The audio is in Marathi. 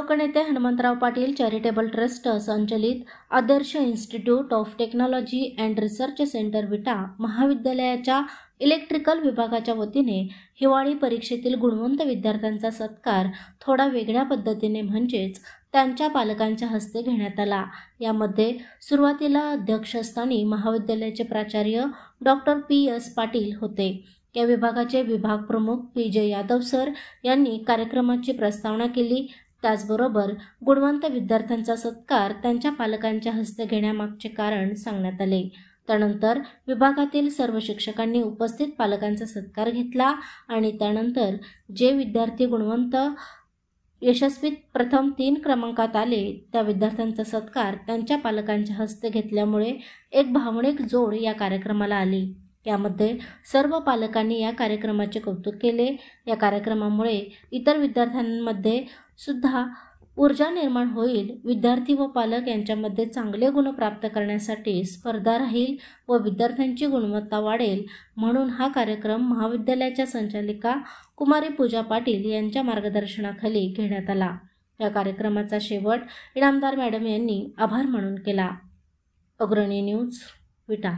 लोकनेते हनुमंतराव पाटील चॅरिटेबल ट्रस्ट संचलित Adarsh institute of technology and research centre Vita महाविद्यालयाच्या इलेक्ट्रिकल विभागाच्या वतीने हिवाळी परीक्षेतील गुणवंत विद्यार्थ्यांचा सत्कार थोडा वेगळ्या पद्धतीने म्हणजेच त्यांच्या पालकांच्या हस्ते घेण्यात आला। यामध्ये सुरुवातीला अध्यक्षस्थानी महाविद्यालयाचे प्राचार्य डॉक्टर PS पाटील होते। या विभागाचे विभाग प्रमुख PJ यादव सर यांनी कार्यक्रमाची प्रस्तावना केली। त्याचबरोबर गुणवंत विद्यार्थ्यांचा सत्कार त्यांच्या पालकांच्या हस्ते घेण्यामागचे कारण सांगण्यात आले। त्यानंतर विभागातील सर्व शिक्षकांनी उपस्थित पालकांचा सत्कार घेतला आणि त्यानंतर जे विद्यार्थी गुणवंत यशस्वी प्रथम 3 क्रमांकात आले त्या विद्यार्थ्यांचा सत्कार त्यांच्या पालकांच्या हस्ते घेतल्यामुळे एक भावनिक जोड या कार्यक्रमाला आली। यामध्ये सर्व पालकांनी या कार्यक्रमाचे कौतुक केले। या कार्यक्रमामुळे इतर विद्यार्थ्यांमध्ये सुद्धा ऊर्जा निर्माण होईल। विद्यार्थी व पालक यांच्यामध्ये चांगले गुण प्राप्त करण्यासाठी स्पर्धा राहील व विद्यार्थ्यांची गुणवत्ता वाढेल, म्हणून हा कार्यक्रम महाविद्यालयाच्या संचालिका कुमारी पूजा पाटील यांच्या मार्गदर्शनाखाली घेण्यात आला। या कार्यक्रमाचा शेवट इनामदार मॅडम यांनी आभार मानून केला। अग्रणी न्यूज विटा।